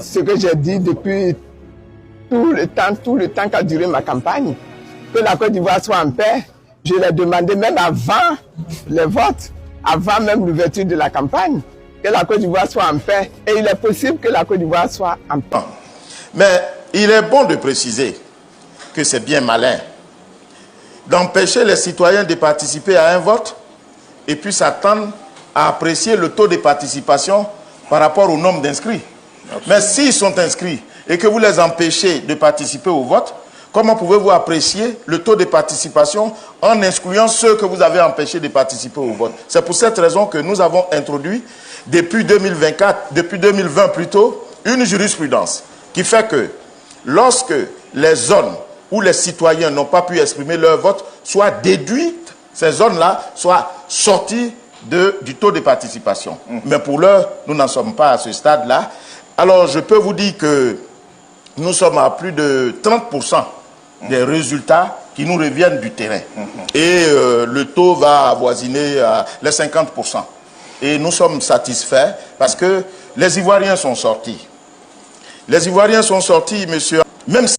Ce que j'ai dit depuis tout le temps qu'a duré ma campagne, que la Côte d'Ivoire soit en paix, je l'ai demandé même avant les votes, avant même l'ouverture de la campagne, que la Côte d'Ivoire soit en paix. Et il est possible que la Côte d'Ivoire soit en paix. Mais il est bon de préciser que c'est bien malin d'empêcher les citoyens de participer à un vote et puis s'attendre à apprécier le taux de participation par rapport au nombre d'inscrits. Mais s'ils sont inscrits et que vous les empêchez de participer au vote, comment pouvez-vous apprécier le taux de participation en excluant ceux que vous avez empêchés de participer au vote? C'est pour cette raison que nous avons introduit, depuis 2020 plutôt, une jurisprudence qui fait que lorsque les zones où les citoyens n'ont pas pu exprimer leur vote soient déduites, ces zones-là soient sorties du taux de participation. Mais pour l'heure, nous n'en sommes pas à ce stade-là. Alors, je peux vous dire que nous sommes à plus de 30% des résultats qui nous reviennent du terrain. Et le taux va avoisiner les 50%. Et nous sommes satisfaits parce que les Ivoiriens sont sortis. Les Ivoiriens sont sortis, monsieur. Même si...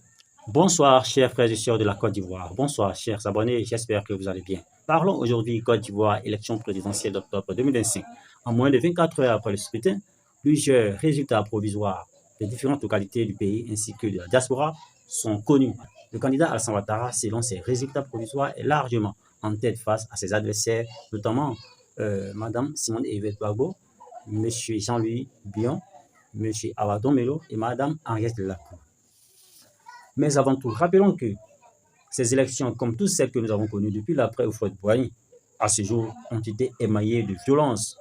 Bonsoir, chers frères et sœurs de la Côte d'Ivoire. Bonsoir, chers abonnés. J'espère que vous allez bien. Parlons aujourd'hui Côte d'Ivoire, élection présidentielle d'octobre 2025. En moins de 24 heures après le scrutin, plusieurs résultats provisoires des différentes localités du pays ainsi que de la diaspora sont connus. Le candidat Alassane Ouattara, selon ses résultats provisoires, est largement en tête face à ses adversaires, notamment Mme Simone Evette Gbagbo, M. Jean-Louis Bion, M. Awadon Melo et Mme Henriette Lacour. Mais avant tout, rappelons que ces élections, comme toutes celles que nous avons connues depuis l'après Houphouët-Boigny, à ce jour, ont été émaillées de violences,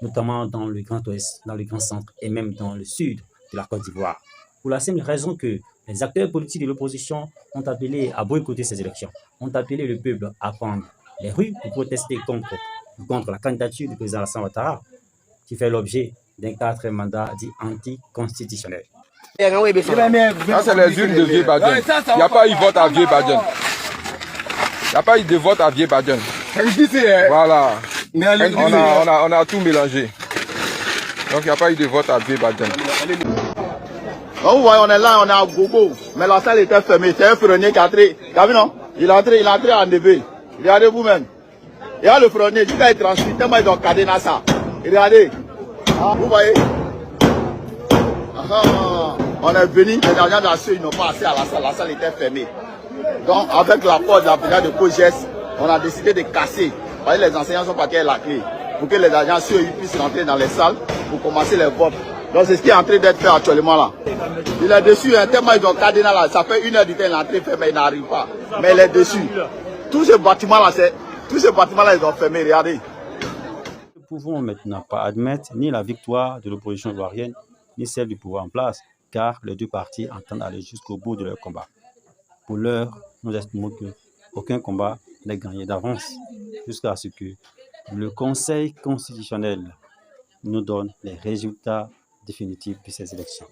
notamment dans le Grand Ouest, dans le Grand Centre et même dans le sud de la Côte d'Ivoire. Pour la simple raison que les acteurs politiques de l'opposition ont appelé à boycotter ces élections, ont appelé le peuple à prendre les rues pour protester contre la candidature du président Alassane Ouattara, qui fait l'objet d'un 4e mandat dit anticonstitutionnel. Ça, c'est les urnes de Vieux-Badjen. Il n'y a pas eu de vote à Vieux-Badjen. Il n'y a pas eu de vote à Vieux-Badjen. Voilà. On a tout mélangé. Donc il n'y a pas eu de vote à Vieux-Badjen. Vous voyez, on est là, on est à Gogo. Mais la salle était fermée. C'est un ferronnier qui a entré. Vous avez vu, non? Il est entré en DB. Regardez vous-même. Il y a le ferronnier. Jusqu'à être transmis. Tellement ils ont cadené ça. Regardez. Ah, vous voyez? On est venu, les agents d'assurance, ils n'ont pas accès à la salle était fermée. Donc, avec l'apport de la brigade de COGES, on a décidé de casser. Parce que les enseignants sont partis à la clé. Pour que les agents puissent rentrer dans les salles pour commencer les votes. Donc, c'est ce qui est en train d'être fait actuellement là. Il est dessus, hein, tellement ils ont cadené là. Ça fait 1 heure du temps, l'entrée fermée, il n'arrive pas. Mais il est dessus. Tous ces bâtiments-là, ils ont fermé, regardez. Nous ne pouvons maintenant pas admettre ni la victoire de l'opposition ivoirienne, ni celle du pouvoir en place, car les deux partis entendent aller jusqu'au bout de leur combat. Pour l'heure, nous estimons qu'aucun combat n'est gagné d'avance, jusqu'à ce que le Conseil constitutionnel nous donne les résultats définitifs de ces élections.